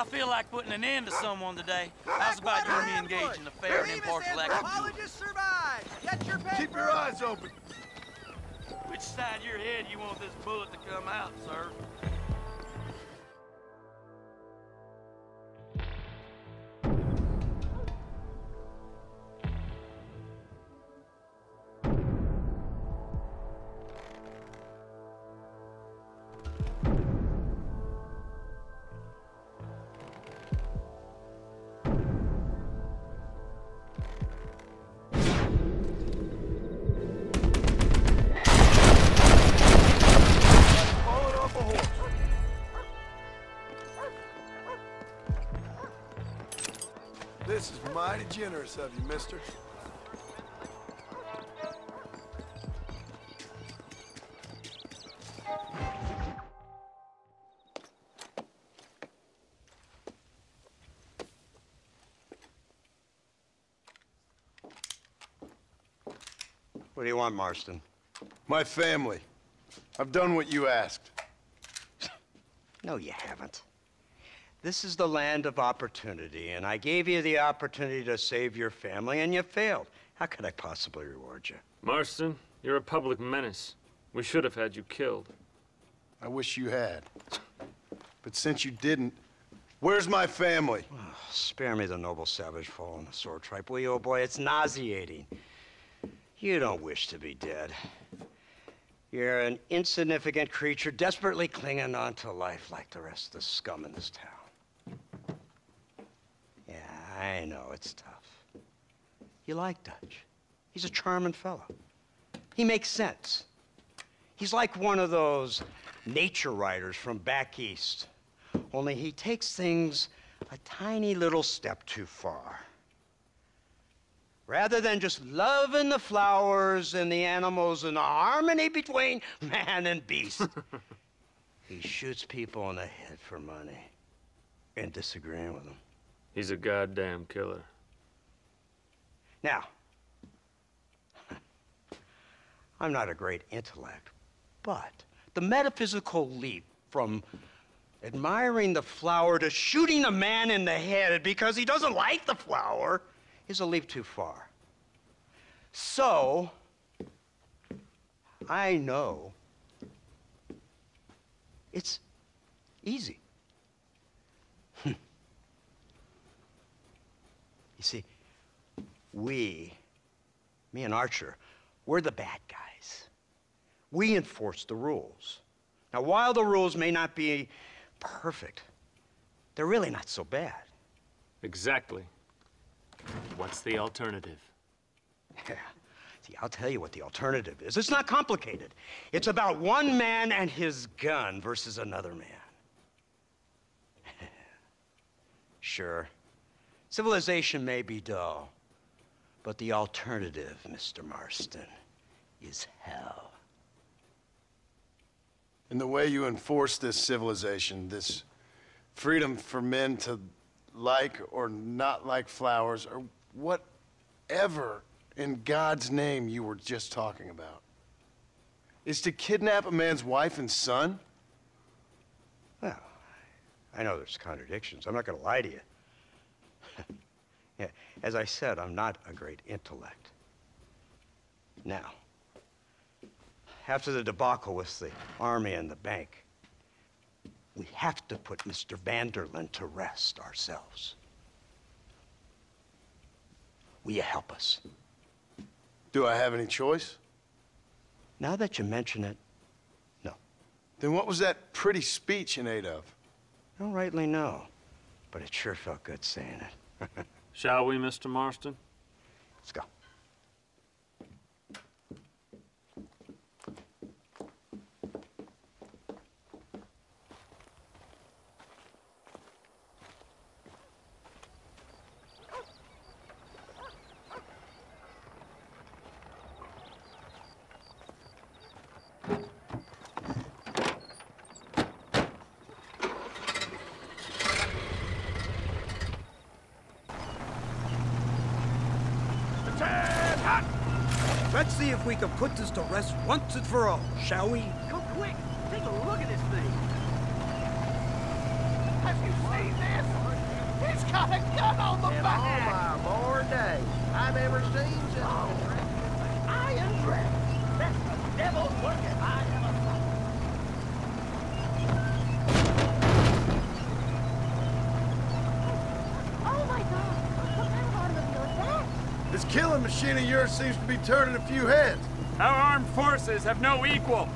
I feel like putting an end to someone today. How's about you and me engage in a fair and impartial action? Apologists survive. Get your paper. Keep your eyes open. Which side of your head you want this bullet to come out, sir? This is mighty generous of you, mister. What do you want, Marston? My family. I've done what you asked. No, you haven't. This is the land of opportunity, and I gave you the opportunity to save your family, and you failed. How could I possibly reward you? Marston, you're a public menace. We should have had you killed. I wish you had. But since you didn't, where's my family? Oh, spare me the noble savage fall on the sword tripe, will you, old boy? It's nauseating. You don't wish to be dead. You're an insignificant creature desperately clinging on to life like the rest of the scum in this town. Yeah, I know, it's tough. You like Dutch. He's a charming fellow. He makes sense. He's like one of those nature writers from back east. Only he takes things a tiny little step too far. Rather than just loving the flowers and the animals and the harmony between man and beast, he shoots people in the head for money and disagreeing with them. He's a goddamn killer. Now, I'm not a great intellect, but the metaphysical leap from admiring the flower to shooting a man in the head because he doesn't like the flower is a leap too far. So, I know it's easy. You see, me and Archer, we're the bad guys. We enforce the rules. Now, while the rules may not be perfect, they're really not so bad. Exactly. What's the alternative? Yeah. See, I'll tell you what the alternative is. It's not complicated. It's about one man and his gun versus another man. Sure, civilization may be dull, but the alternative, Mr. Marston, is hell. And the way you enforce this civilization, this freedom for men to like or not like flowers, or whatever in God's name you were just talking about, is to kidnap a man's wife and son? Well, I know there's contradictions. I'm not going to lie to you. Yeah, as I said, I'm not a great intellect. Now, after the debacle with the army and the bank, we have to put Mr. Vanderlyn to rest ourselves. Will you help us? Do I have any choice? Now that you mention it, no. Then what was that pretty speech in aid of? I don't rightly know, but it sure felt good saying it. Shall we, Mr. Marston? Let's go. Let's see if we can put this to rest once and for all, shall we? Go quick! Take a look at this thing! Have you seen this? He's got a gun on the back! All my born day, I've ever seen such Iron Dress! That's the devil's work if I ever saw. Oh my God! What kind of automobile is that? This killing machine of yours seems to be turning a few heads. Our armed forces have no equal.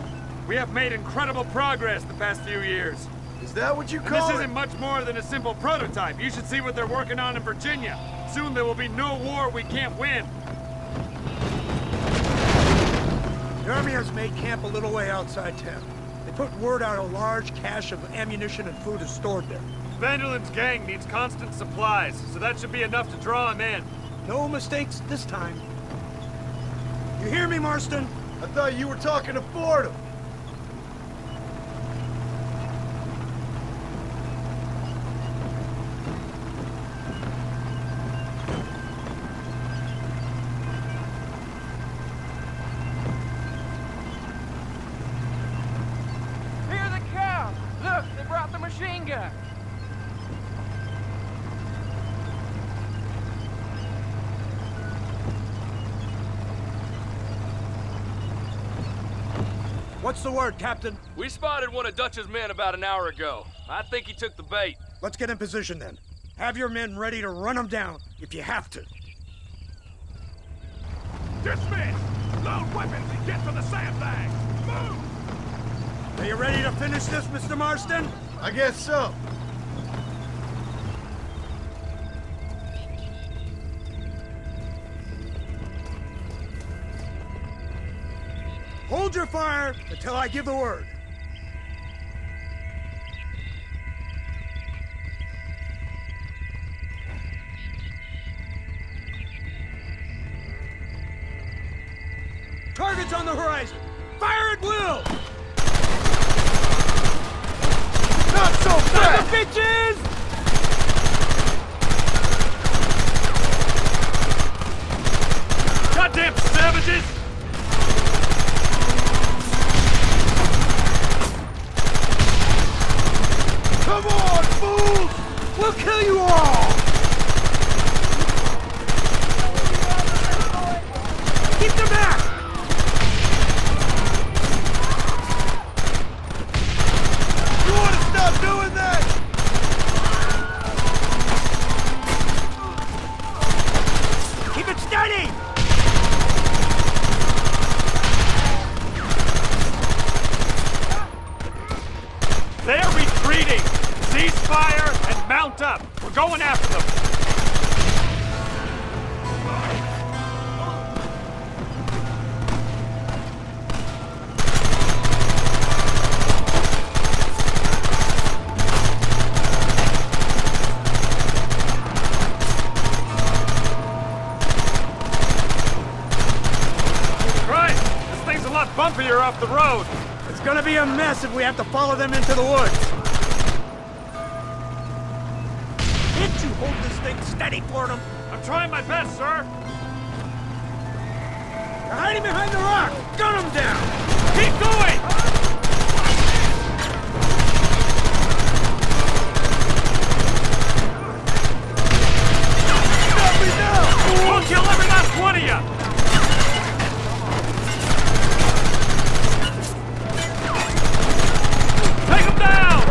We have made incredible progress the past few years. Is that what you And call this it? isn't much more than a simple prototype. You should see what they're working on in Virginia. Soon there will be no war we can't win. The army has made camp a little way outside town. They put word out a large cache of ammunition and food is stored there. Vanderland's gang needs constant supplies, so that should be enough to draw him in. No mistakes this time. You hear me, Marston? I thought you were talking to Fordham. Here they come! Look, they brought the machine gun! What's the word, Captain? We spotted one of Dutch's men about an hour ago. I think he took the bait. Let's get in position then. Have your men ready to run them down if you have to. Dismiss! Load weapons and get to the sandbags! Move! Are you ready to finish this, Mr. Marston? I guess so. Hold your fire until I give the word. Targets on the horizon. Fire at will! Not so fast! Bitches! Goddamn savages! Come on, fools! We'll kill you all! Keep them back! You want to stop doing that? Keep it steady! They're retreating! Cease fire and mount up! We're going after them! Christ! This thing's a lot bumpier off the road! It's gonna be a mess if we have to follow them into the woods. Can't you hold this thing steady for them? I'm trying my best, sir! They're hiding behind the rock! Gun them down! Keep going! Stop me now! We'll kill every last one of you! Take him down!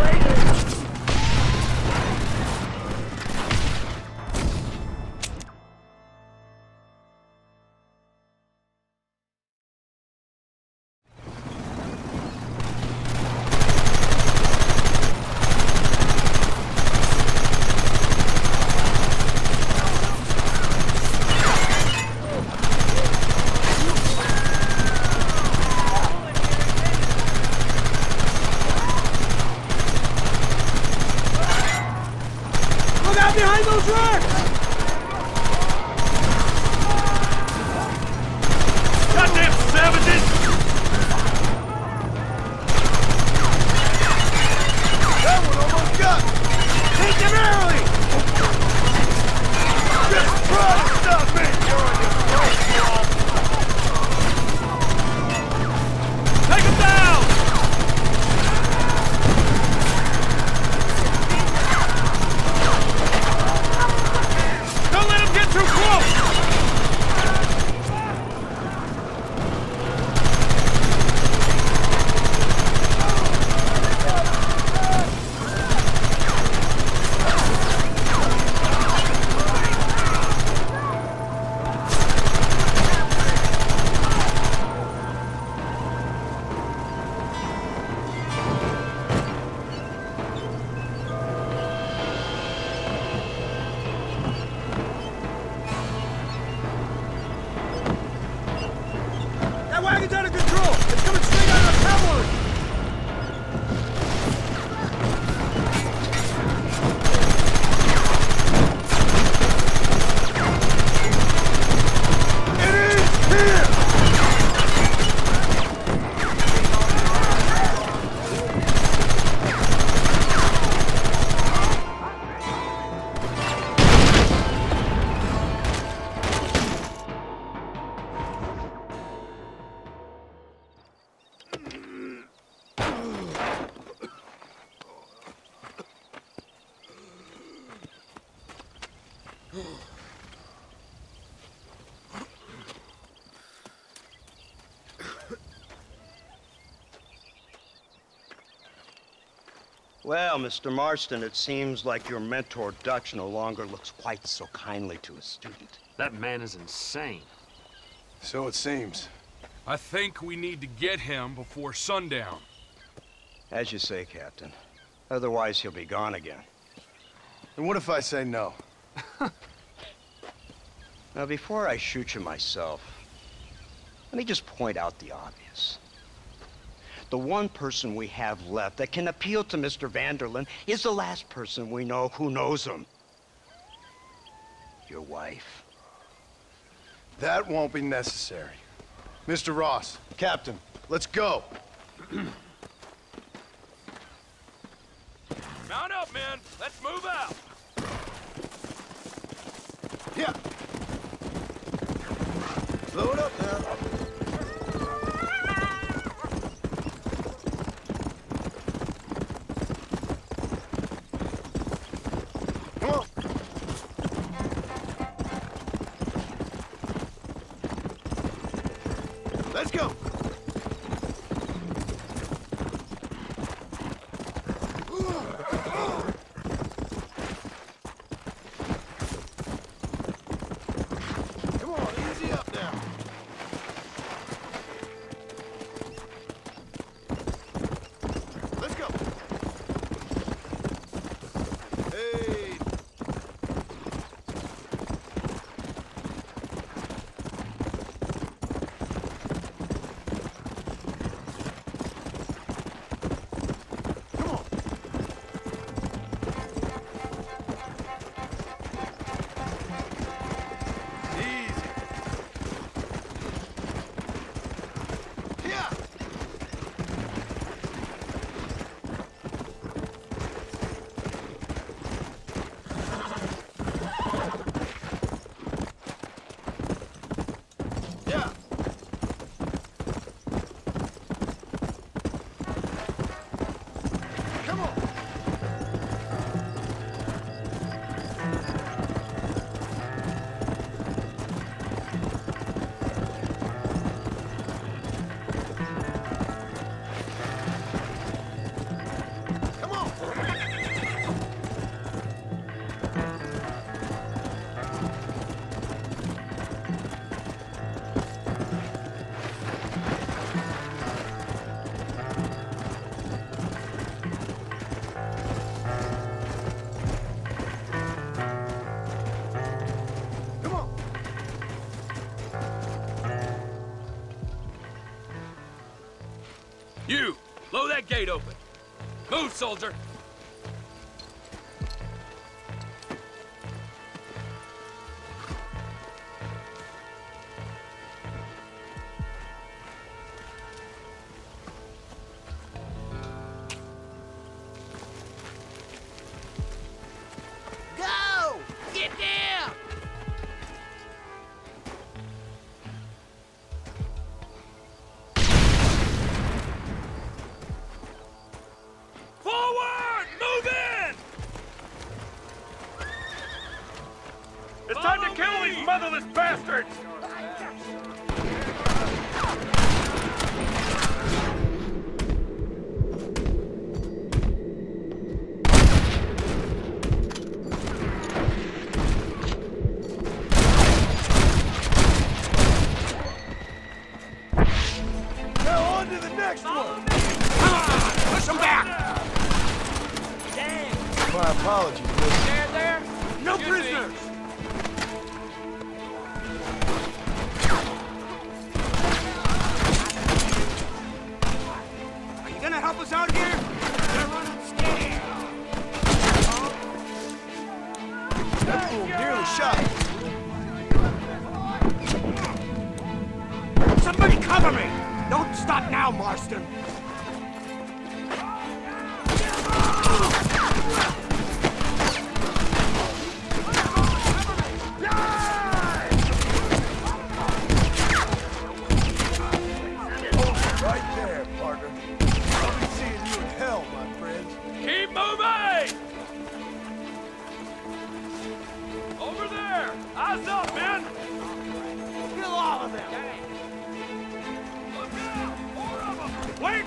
Well, Mr. Marston, it seems like your mentor Dutch no longer looks quite so kindly to his student. That man is insane. So it seems. I think we need to get him before sundown. As you say, Captain. Otherwise, he'll be gone again. And what if I say no? Now, before I shoot you myself, let me just point out the obvious. The one person we have left that can appeal to Mr. Vanderlyn is the last person we know who knows him. Your wife. That won't be necessary. Mr. Ross, Captain, let's go. Mount up, men. Let's move out. Yeah. Load up now. Come on. Let's go. Come on, easy up now. Let's go. Hey. Come on. Easy. Yeah. Yeah. Come on. Come on. Come on. You, blow that gate open. Move, soldier. Go! Get down! Forward! Move in! It's time to kill these motherless bastards! Now on to the next one. Push them back! My apologies, mister. No prisoners! Are you gonna help us out here? We're running scared. That fool nearly shot me. Somebody cover me! Don't stop now, Marston! Right there, partner. I'll be seeing you in hell, my friends. Keep moving! Over there! Eyes up, men! Kill all of them! Look out! More of them! Wait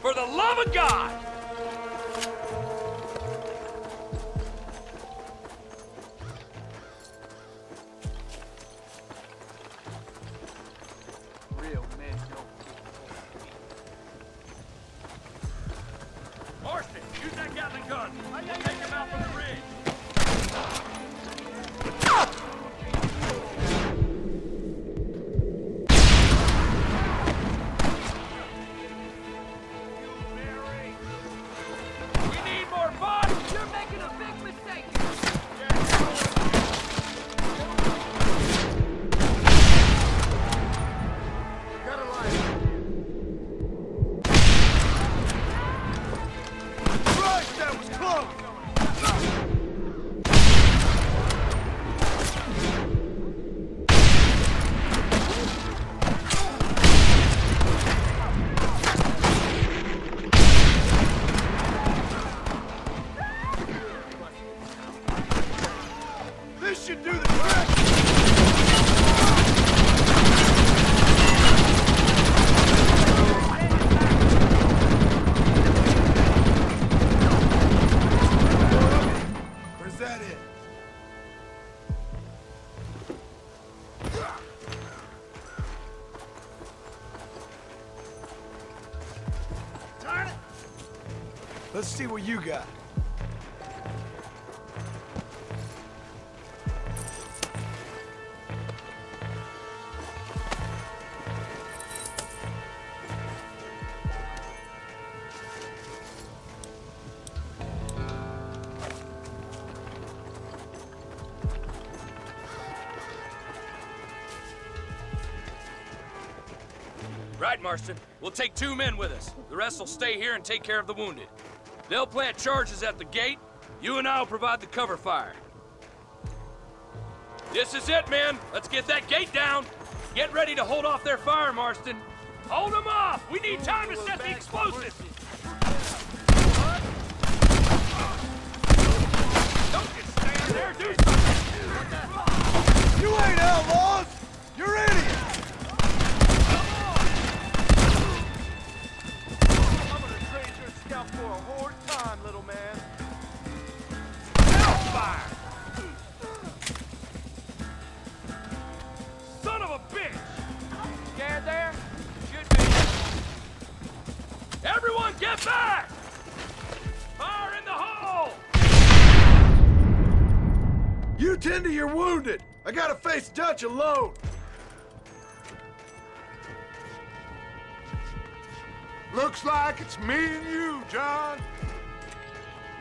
For the love of God! Real men don't. Marston, use that Gatling gun. Take him out from the ridge. This should do the trick! Where's that in? Turn it! Let's see what you got. Right, Marston. We'll take 2 men with us. The rest will stay here and take care of the wounded. They'll plant charges at the gate. You and I will provide the cover fire. This is it, men. Let's get that gate down. Get ready to hold off their fire, Marston. Hold them off! We need time to set the explosives! Don't just stand there, do something! You ain't outlaws! You're idiots! I'm gonna trade your scalp for a horde time, little man. Hellfire! Son of a bitch! Scared there? Should be. Everyone get back! Fire in the hole! You tend to your wounded! I gotta face Dutch alone! Looks like it's me and you, John.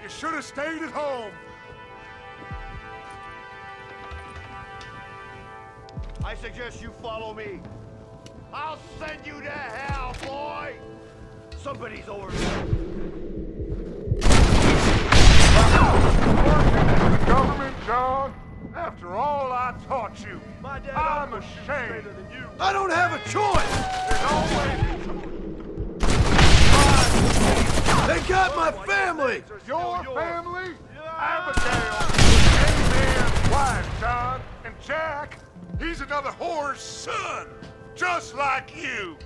You should have stayed at home. I suggest you follow me. I'll send you to hell, boy! Somebody's over there. Working for the government, John. After all I taught you, My dad I'm almost shoots ashamed. straighter than you. I don't have a choice! They got my family! Your family? Abigail, Amen, wife, John. And Jack, he's another whore's son, just like you.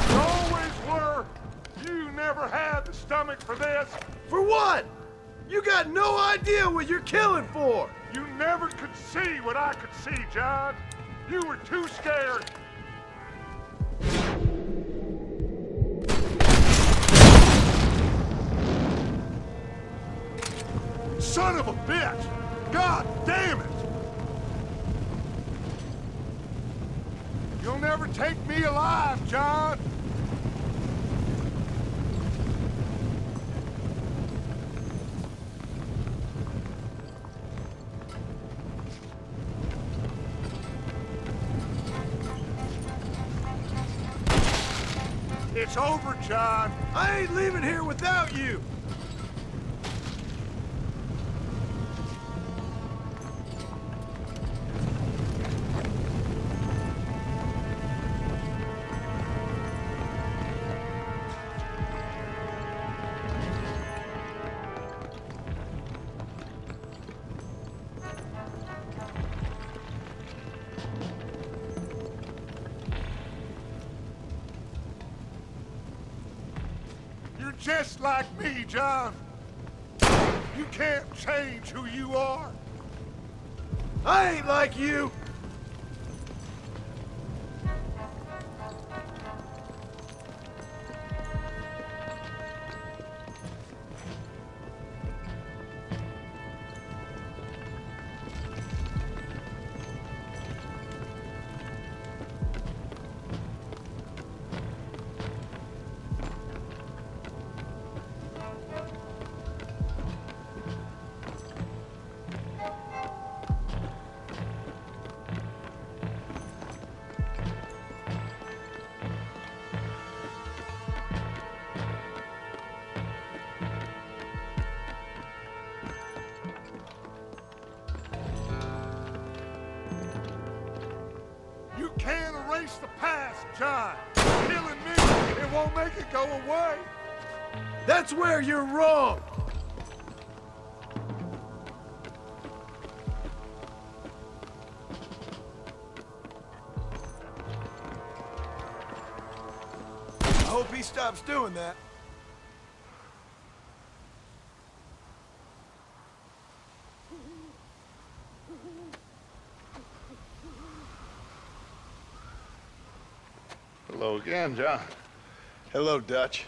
You always were. You never had the stomach for this. For what? You got no idea what you're killing for! You never could see what I could see, John. You were too scared. Son of a bitch! God damn it! You'll never take me alive, John. It's over, John. I ain't leaving here without you! just like me, John. You can't change who you are. I ain't like you. You can't erase the past, John. Killing me, it won't make it go away. That's where you're wrong. I hope he stops doing that. Hello again, John. Hello, Dutch.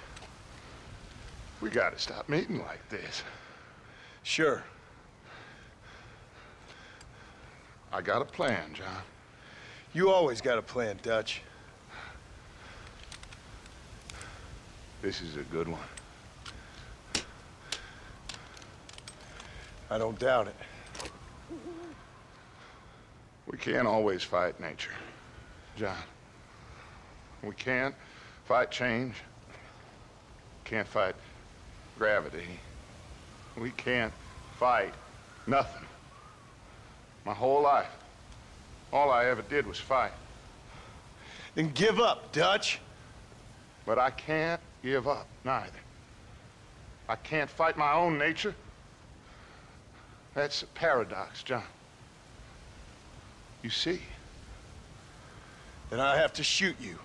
We gotta stop meeting like this. Sure. I got a plan, John. You always got a plan, Dutch. This is a good one. I don't doubt it. We can't always fight nature, John. We can't fight change. Can't fight gravity. We can't fight nothing. My whole life, all I ever did was fight. Then give up, Dutch. But I can't give up, neither. I can't fight my own nature. That's a paradox, John. You see? Then I have to shoot you.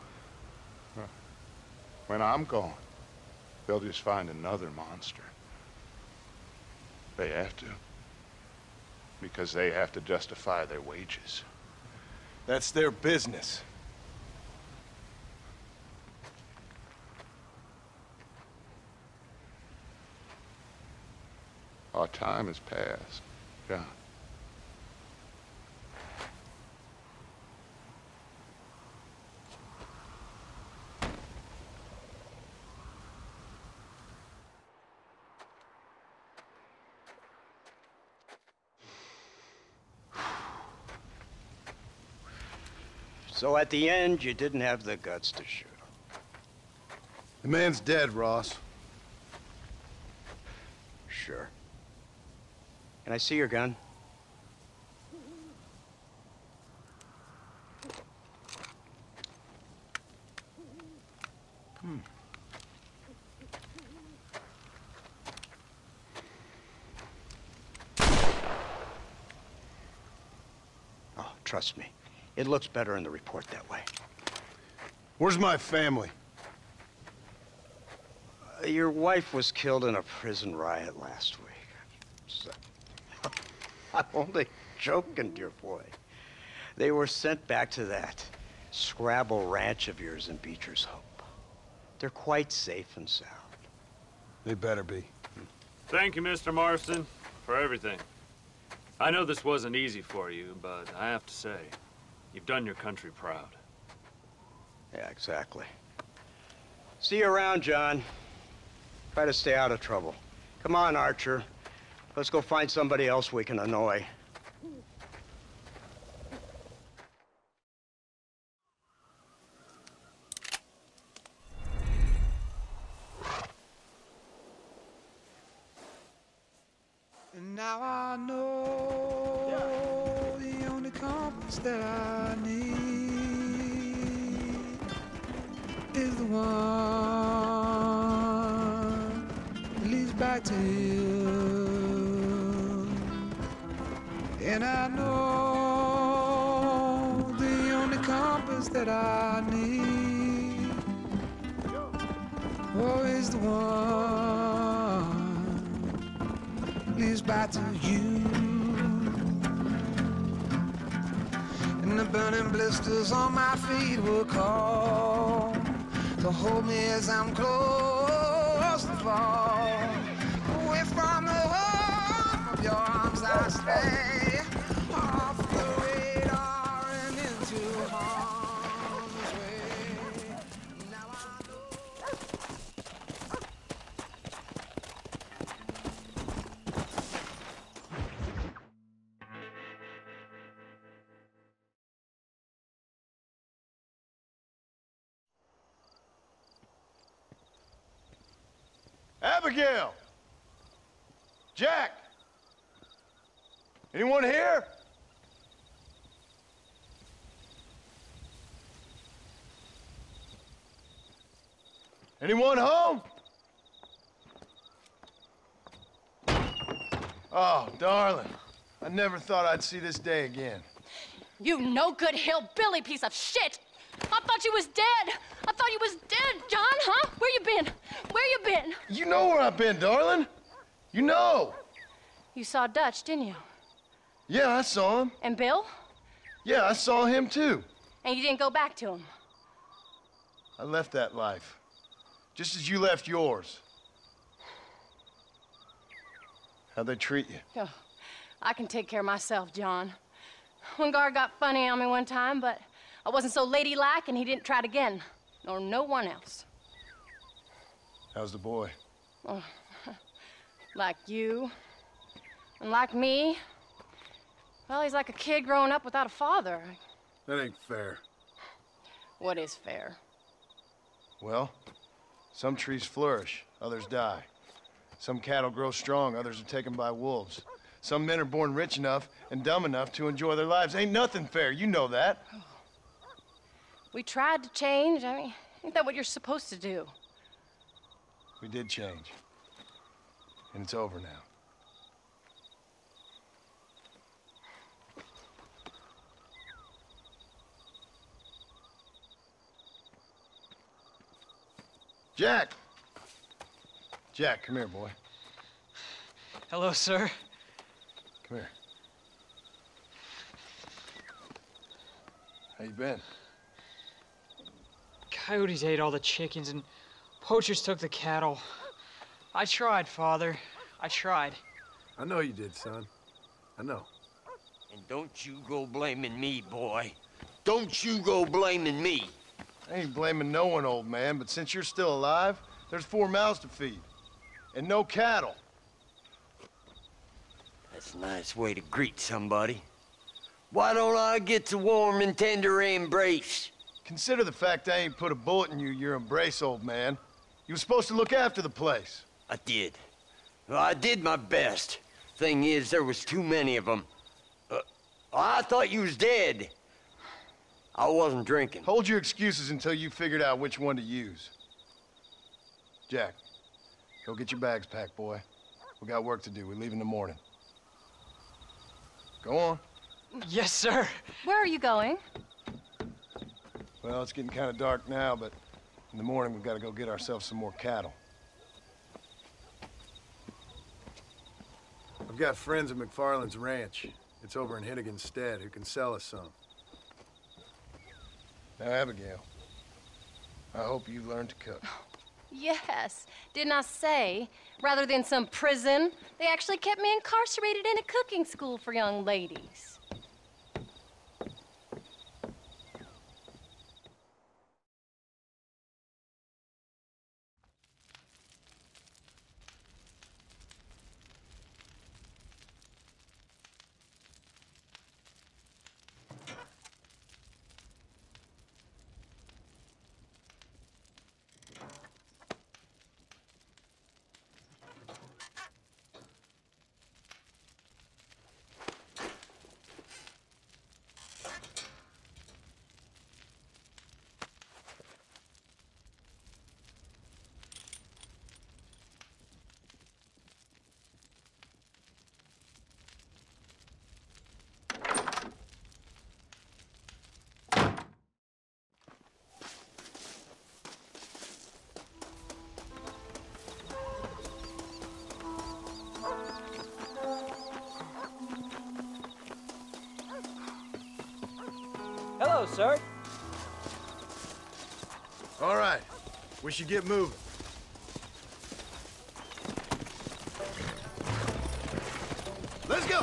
When I'm gone, they'll just find another monster. They have to. Because they have to justify their wages. That's their business. Our time has passed, John. So at the end, you didn't have the guts to shoot him. The man's dead, Ross. Sure. Can I see your gun? Oh, trust me. It looks better in the report that way. Where's my family? Your wife was killed in a prison riot last week. So, I'm only joking, dear boy. They were sent back to that Scrabble ranch of yours in Beecher's Hope. They're quite safe and sound. They better be. Thank you, Mr. Marston, for everything. I know this wasn't easy for you, but I have to say, you've done your country proud. Yeah, exactly. See you around, John. Try to stay out of trouble. Come on, Archer. Let's go find somebody else we can annoy. And now I know the only compass that I need is the one that leads back to you. And I know the only compass that I need always the one leads back to you. And the burning blisters on my feet will call to hold me as I'm close to fall. Away from the home of your arms I stay, off the radar and into harm's way. Now I know. Abigail! Jack! Anyone here? Anyone home? Oh, darling. I never thought I'd see this day again. You no good hillbilly piece of shit! I thought you was dead! I thought you was dead, John, huh? Where you been? Where you been? You know where I've been, darling. You know. You saw Dutch, didn't you? Yeah, I saw him. And Bill? Yeah, I saw him too. And you didn't go back to him? I left that life. Just as you left yours. How'd they treat you? Oh, I can take care of myself, John. One guard got funny on me one time, but I wasn't so ladylike and he didn't try it again. Nor no one else. How's the boy? Oh, like you. And like me. Well, he's like a kid growing up without a father. That ain't fair. What is fair? Well, some trees flourish, others die. Some cattle grow strong, others are taken by wolves. Some men are born rich enough and dumb enough to enjoy their lives. Ain't nothing fair, you know that. We tried to change. I mean, ain't that what you're supposed to do? We did change. And it's over now. Jack! Jack, come here, boy. Hello, sir. Come here. How you been? Coyotes ate all the chickens and poachers took the cattle. I tried, Father. I tried. I know you did, son. I know. And don't you go blaming me, boy. Don't you go blaming me. I ain't blaming no one, old man, but since you're still alive, there's 4 mouths to feed. And no cattle. That's a nice way to greet somebody. Why don't I get the warm and tender embrace? Consider the fact I ain't put a bullet in your embrace, old man. You were supposed to look after the place. I did. Well, I did my best. Thing is, there was too many of them. I thought you was dead. I wasn't drinking. Hold your excuses until you figured out which one to use. Jack, go get your bags packed, boy. We got work to do. We leave in the morning. Go on. Yes, sir. Where are you going? Well, it's getting kind of dark now, but in the morning we've got to go get ourselves some more cattle. I've got friends at McFarland's ranch. It's over in Hennigan's stead who can sell us some. Now, Abigail, I hope you learned to cook. Yes. Didn't I say, rather than some prison, they actually kept me incarcerated in a cooking school for young ladies. Hello, sir. All right, we should get moving. Let's go!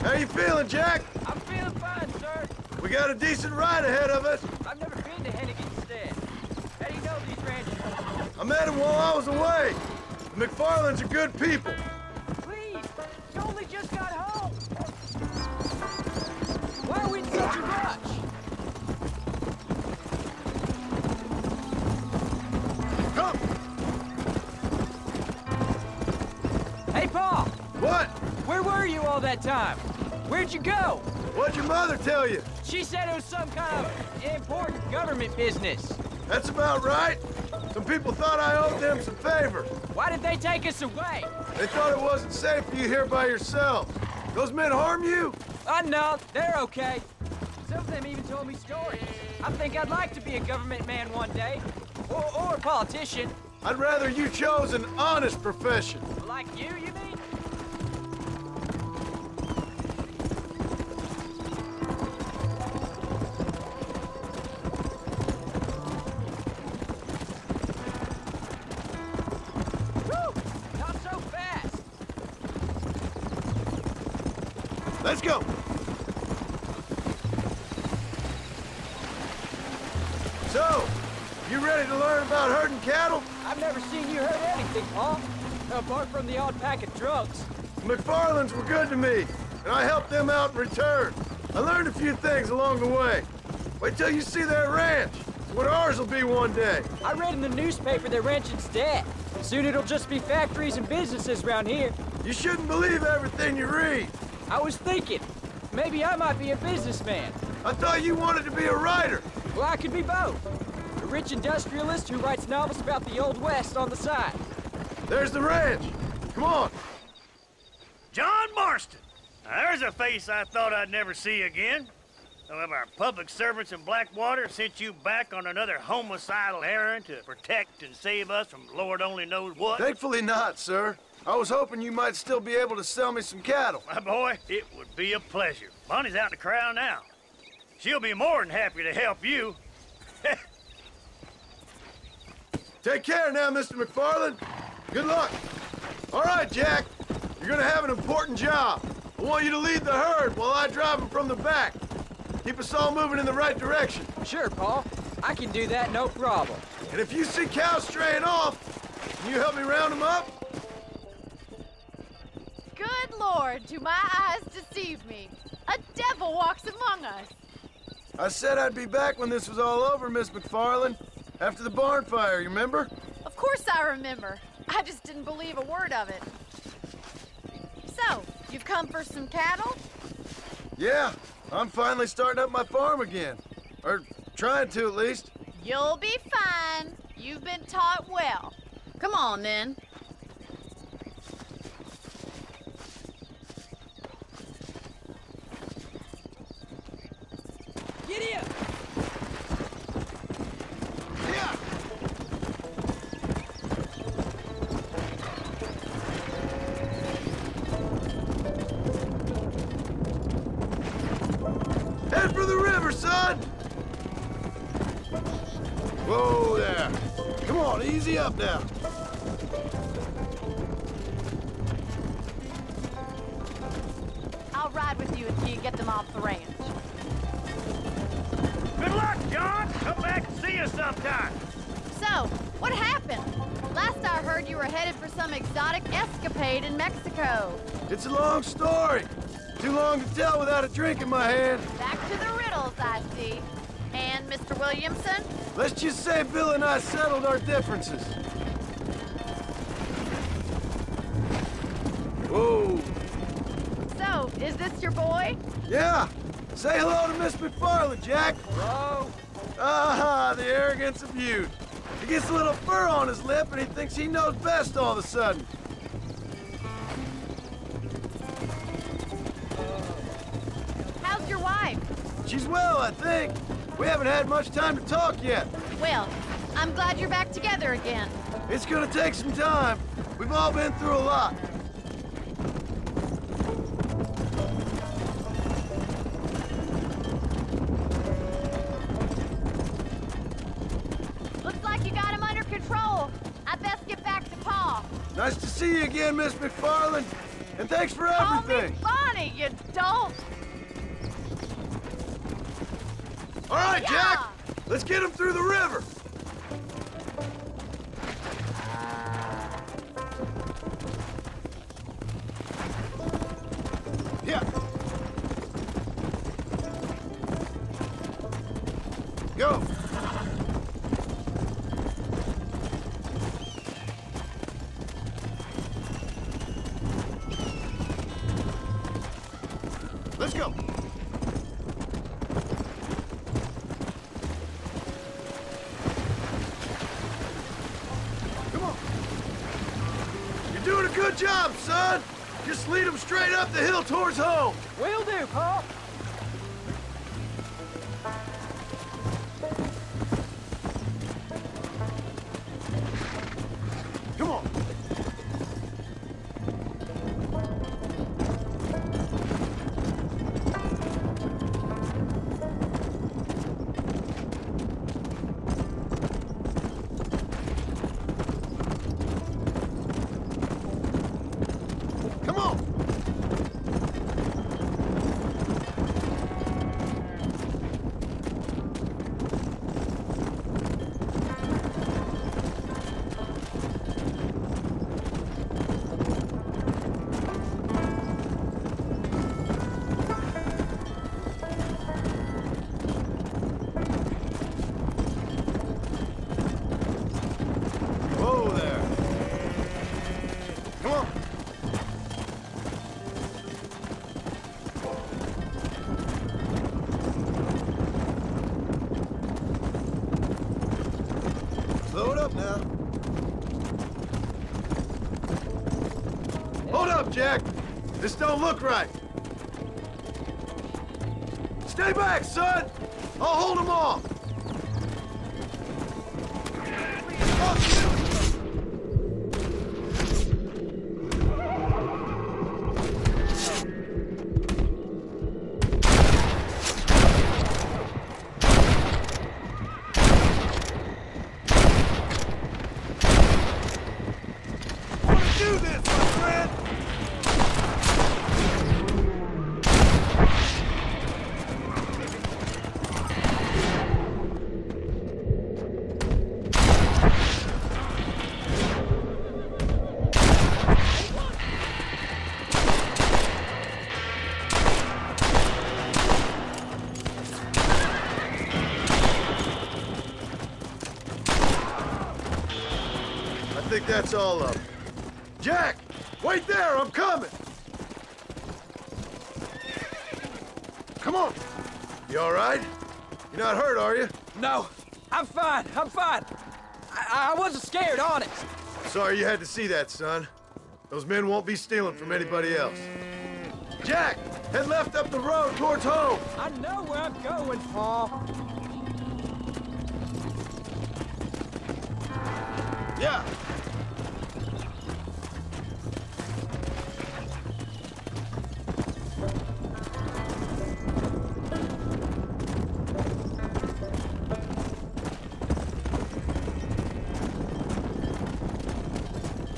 How you feeling, Jack? I'm feeling fine, sir. We got a decent ride ahead of us. I've never been to Hennigan's Den. How do you know these ranchers? I met him while I was away. The McFarlands are good people. Please, you only just got home. Why are we in such a rush? Come! Hey, Pa! What? Where were you all that time? Where'd you go? What'd your mother tell you? She said it was some kind of important government business. That's about right. Some people thought I owed them some favors. Why did they take us away? They thought it wasn't safe for you here by yourself. Those men harm you? No, they're okay. Some of them even told me stories. I think I'd like to be a government man one day. Or a politician. I'd rather you chose an honest profession. Like you mean? Let's go. So, you ready to learn about herding cattle? I've never seen you herd anything, Pa. Apart from the odd pack of drugs. The McFarlands were good to me, and I helped them out in return. I learned a few things along the way. Wait till you see their ranch. It's what ours will be one day. I read in the newspaper their ranching's dead. Soon it'll just be factories and businesses around here. You shouldn't believe everything you read. I was thinking, maybe I might be a businessman. I thought you wanted to be a writer. Well, I could be both. A rich industrialist who writes novels about the Old West on the side. There's the ranch. Come on. John Marston. Now, there's a face I thought I'd never see again. Some of our public servants in Blackwater sent you back on another homicidal errand to protect and save us from Lord only knows what. Thankfully not, sir. I was hoping you might still be able to sell me some cattle. My boy, it would be a pleasure. Bonnie's out in the crowd now. She'll be more than happy to help you. Take care now, Mr. McFarland. Good luck. All right, Jack. You're gonna have an important job. I want you to lead the herd while I drive them from the back. Keep us all moving in the right direction. Sure, Pa. I can do that, no problem. And if you see cows straying off, can you help me round them up? Good Lord, do my eyes deceive me? A devil walks among us. I said I'd be back when this was all over, Miss McFarland. After the barn fire, you remember? Of course I remember. I just didn't believe a word of it. So, you've come for some cattle? Yeah, I'm finally starting up my farm again. Or trying to, at least. You'll be fine. You've been taught well. Come on, then. Giddy up! Yeah! Head for the river, son! Whoa there. Come on, easy up now. I'll ride with you until you get them off the ranch. Good luck, John. Come back and see us sometime. So, what happened? Last I heard you were headed for some exotic escapade in Mexico. It's a long story. Too long to tell without a drink in my hand. Back to the riddles, I see. And Mr. Williamson? Let's just say Bill and I settled our differences. Whoa. So, is this your boy? Yeah. Say hello to Miss McFarland, Jack. Hello. Ah, the arrogance of youth. He gets a little fur on his lip and he thinks he knows best all of a sudden. How's your wife? She's well, I think. We haven't had much time to talk yet. Well, I'm glad you're back together again. It's gonna take some time. We've all been through a lot. Looks like you got him under control. I best get back to Pa. Nice to see you again, Miss McFarland. And thanks for everything. Call me Bonnie, you dolt. All right, Jack. Let's get him through the river. Yeah. Go. Let's go. Come on. You're doing a good job, son. Just lead them straight up the hill towards home. Will do, Pa. Come on. Come on. Whoa there. Come on. Slow it up now. Hold up, Jack. This don't look right. Stay back, son. I'll hold them off. Do this, my friend! I think that's all of them. Jack! Wait there! I'm coming! Come on! You all right? You're not hurt, are you? No, I'm fine. I'm fine. I wasn't scared, honest. Sorry you had to see that, son. Those men won't be stealing from anybody else. Jack! Head left up the road towards home! I know where I'm going, Pa. Yeah!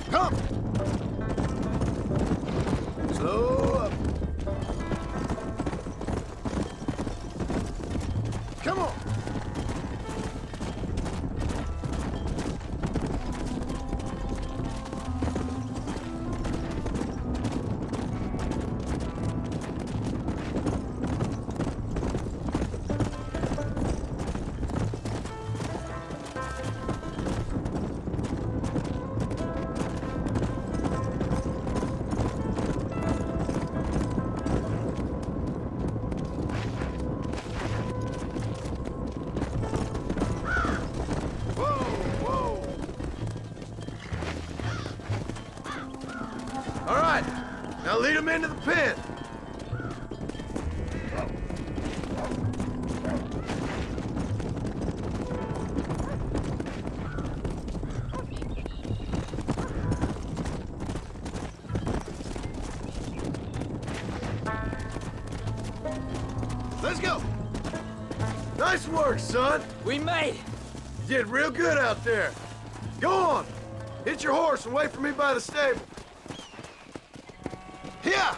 Come! Slow up. Come on! All right, now lead them into the pen. let's go. Nice work, son. We made it. You did real good out there. Go on. Hit your horse and wait for me by the stable. Here!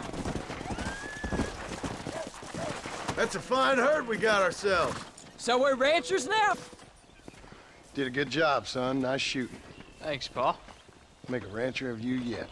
That's a fine herd we got ourselves. So we're ranchers now? Did a good job, son. Nice shooting. Thanks, Pa. Make a rancher of you yet.